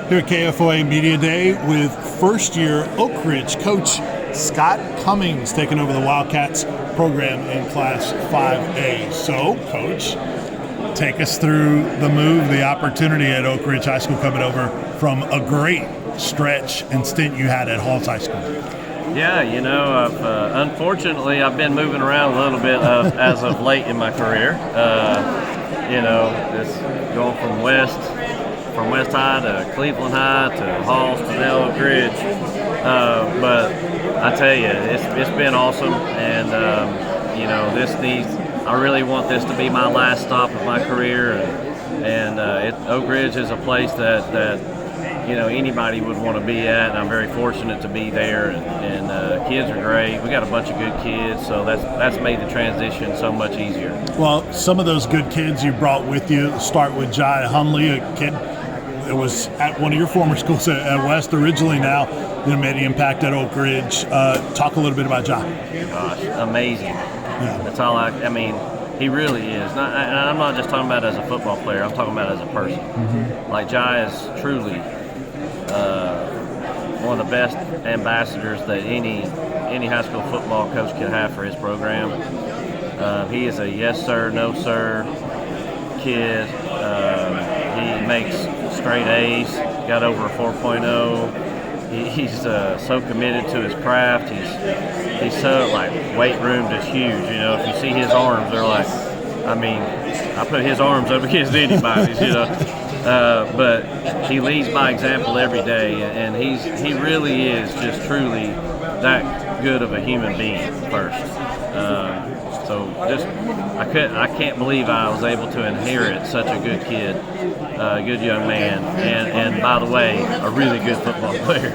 here at KFOA Media Day with first-year Oak Ridge coach Scott Cummings taking over the Wildcats program in Class 5A. So, Coach, take us through the move, the opportunity at Oak Ridge High School coming over from a great stretch and stint you had at Halls High School. Yeah, unfortunately, I've been moving around a little bit as of late in my career. Just going from West High to Cleveland High to Halls to now Oak Ridge. But I tell you, it's been awesome, and I really want this to be my last stop of my career, and Oak Ridge is a place that anybody would want to be at, and I'm very fortunate to be there, and kids are great. We got a bunch of good kids, so that's made the transition so much easier. Well, some of those good kids you brought with you start with Jaihundley, a kid that was at one of your former schools at West originally, now made an impact at Oak Ridge. Talk a little bit about Jai. Gosh, amazing. Yeah. That's all he really is. And I'm not just talking about as a football player, I'm talking about as a person. Mm-hmm. Like, Jai is truly one of the best ambassadors that any high school football coach could have for his program. He is a yes sir, no sir kid. He makes straight A's, got over a 4.0. He's so committed to his craft. He's so, weight room is huge. If you see his arms, they're I put his arms up against anybody's, but he leads by example every day, and he really is just truly that good of a human being first. I can't believe I was able to inherit such a good kid, a good young man, and by the way, a really good football player.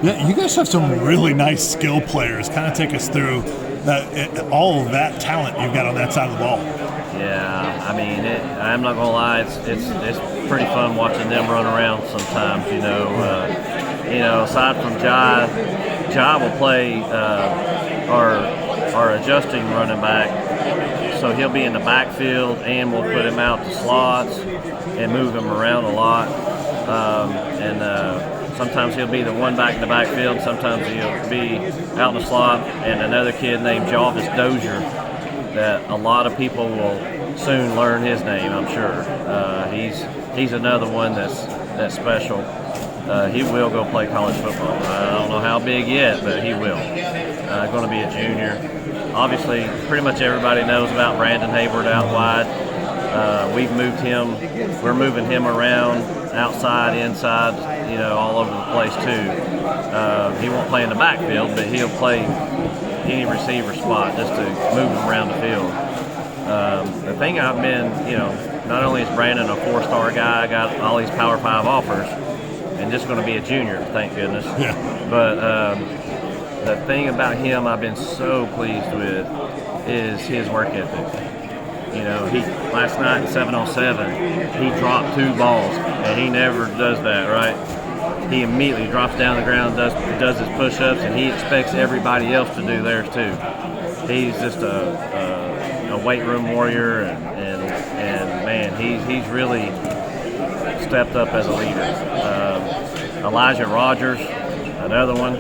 Yeah, you guys have some really nice skill players. Kind of take us through all of that talent you've got on that side of the ball. Yeah, I'm not gonna lie, it's pretty fun watching them run around sometimes. Aside from Jai will play our adjusting running back, so he'll be in the backfield, and we'll put him out to slots and move him around a lot. Sometimes he'll be the one back in the backfield, sometimes he'll be out in the slot, and another kid named Jarvis Dozier that a lot of people will soon learn his name, I'm sure. He's another one that's special. He will go play college football. I don't know how big yet, but he will. Going to be a junior. Obviously, pretty much everybody knows about Brandon Hayward out wide. We're moving him around, outside, inside, all over the place too. He won't play in the backfield, but he'll play any receiver spot just to move him around the field. The thing I've been, not only is Brandon a 4-star guy, got all these Power 5 offers, and just going to be a junior, thank goodness. Yeah. But the thing about him I've been so pleased with is his work ethic. Last night in 7-on-7, he dropped 2 balls, and he never does that, right? He immediately drops down the ground, does his push-ups, and he expects everybody else to do theirs too. He's just a weight room warrior, and man, he's really stepped up as a leader. Elijah Rogers, another one,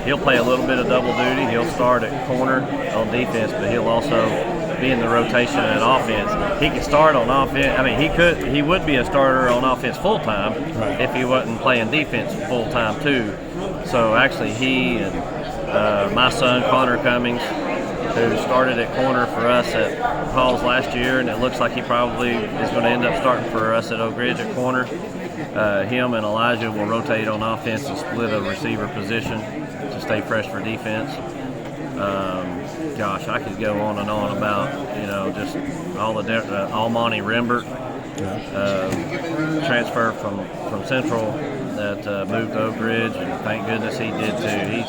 he'll play a little bit of double duty. He'll start at corner on defense, but he'll also be in the rotation at offense. He can start on offense. He would be a starter on offense full time, right, if he wasn't playing defense full time too. So actually, he and my son Connor Cummings, who started at corner for us at Halls last year, and it looks like he probably is going to end up starting for us at Oak Ridge at corner. Him and Elijah will rotate on offense and split a receiver position to stay fresh for defense. Gosh, I could go on and on about, just all the different, Almonte Rembert, transfer from Central that moved to Oak Ridge, and thank goodness he did too.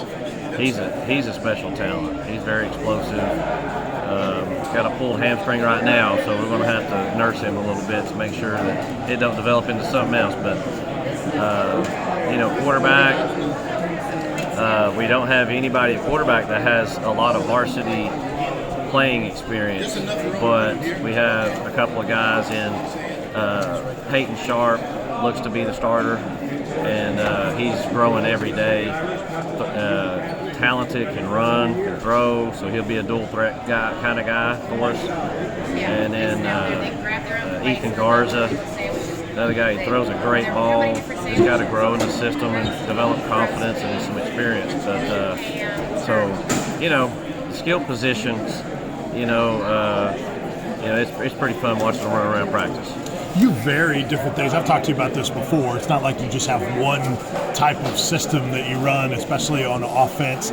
He's a special talent. He's very explosive. Got a pulled hamstring right now, so we're going to have to nurse him a little bit to make sure that it don't develop into something else. But quarterback, we don't have anybody at quarterback that has a lot of varsity playing experience, but we have a couple of guys in Peyton Sharp looks to be the starter, and he's growing every day. Talented, can run, can throw, so he'll be a dual threat kind of guy for us. And then Ethan Garza, another guy, he throws a great ball. He's got to grow in the system and develop confidence and some experience. But so, skill positions, it's pretty fun watching them run around practice. You vary different things. I've talked to you about this before. It's not like you just have one type of system that you run, especially on offense.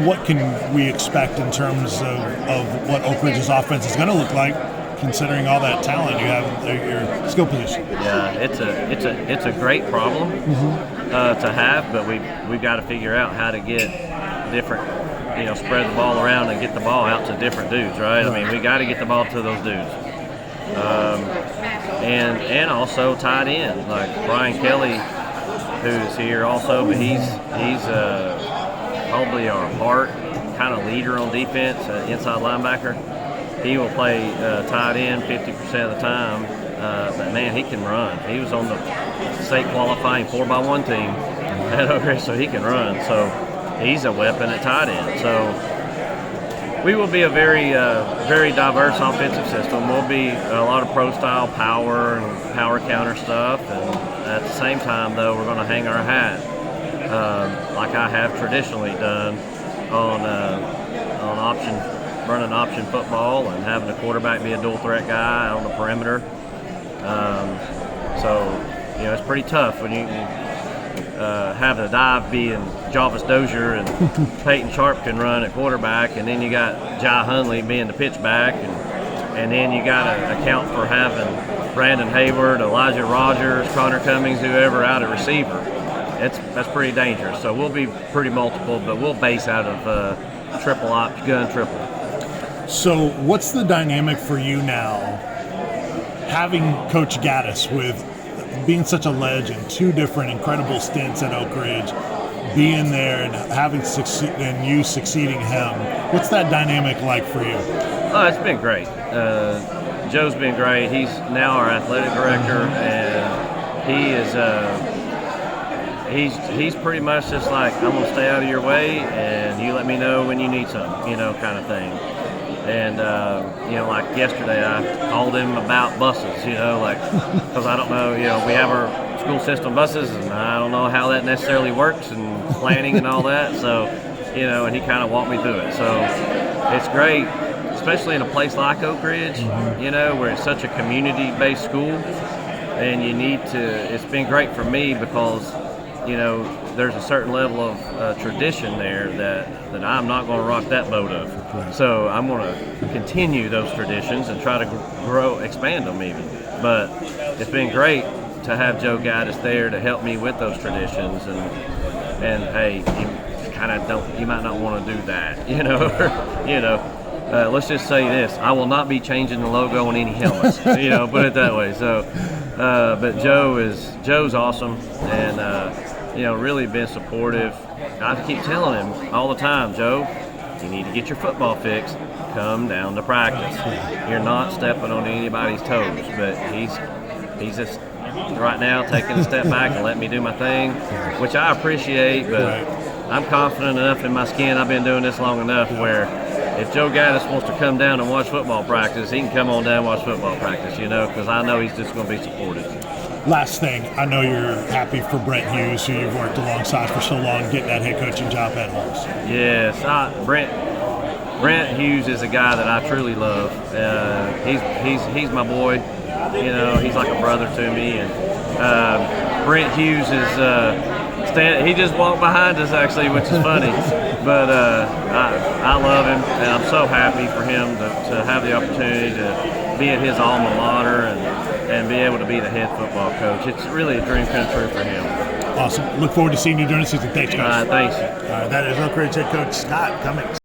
What can we expect in terms of what Oak Ridge's offense is going to look like, considering all that talent you have at your skill position? Yeah, it's a great problem to have, but we've got to figure out how to get different, spread the ball around and get the ball out to different dudes, right? I mean, we got to get the ball to those dudes. And also tied in, like Brian Kelly, who's here also, but he's probably our heart kind of leader on defense, inside linebacker. He will play tight end 50% of the time, but man, he can run. He was on the state qualifying 4x1 team at Oak Ridge, so he can run. So he's a weapon at tight end. So we will be a very diverse offensive system. We'll be a lot of pro-style power and power counter stuff, and at the same time, though, we're going to hang our hat, like I have traditionally done, on running option football and having the quarterback be a dual threat guy on the perimeter. So it's pretty tough when you have the dive being Jarvis Dozier and Peyton Sharp can run at quarterback, and then you got jaihundley being the pitchback, and then you got to account for having Brandon Hayward, Elijah Rogers, Connor Cummings, whoever out at receiver. That's pretty dangerous. So we'll be pretty multiple, but we'll base out of triple ops, gun triple. So what's the dynamic for you now, having Coach Gaddis with being such a legend, 2 different incredible stints at Oak Ridge, being there and having and you succeeding him? What's that dynamic like for you? Oh, it's been great. Joe's been great. He's now our athletic director, and he is he's pretty much just like, I'm gonna stay out of your way, and you let me know when you need something, kind of thing. And like yesterday, I called him about buses, because I don't know, we have our school system buses, and I don't know how that necessarily works and planning and all that. So, and he kind of walked me through it. So it's great, especially in a place like Oak Ridge, where it's such a community-based school, and you need to. It's been great for me because, there's a certain level of tradition there that I'm not going to rock that boat of. So I'm going to continue those traditions and try to expand them even. But it's been great to have Joe Gaddis there to help me with those traditions. And hey, you might not want to do that, let's just say this: I will not be changing the logo on any helmets. Put it that way. So, but Joe's awesome, and really been supportive. I keep telling him all the time, Joe, you need to get your football fixed. Come down to practice. You're not stepping on anybody's toes, but he's just right now taking a step back and letting me do my thing, which I appreciate. But I'm confident enough in my skin. I've been doing this long enough where if Joe Gaddis wants to come down and watch football practice, he can come on down and watch football practice, because I know he's just going to be supportive. Last thing, I know you're happy for Brent Hughes, who you've worked alongside for so long, getting that head coaching job at Holmes. Yes, Brent Hughes is a guy that I truly love. He's my boy. He's like a brother to me. And Brent Hughes is he just walked behind us actually, which is funny. But I love him, and I'm so happy for him to have the opportunity to be at his alma mater and be able to be the head football coach. It's really a dream come true for him. Awesome. Look forward to seeing you during the season. Thanks, guys. Thanks. That is Oak Ridge head coach Scott Cummings.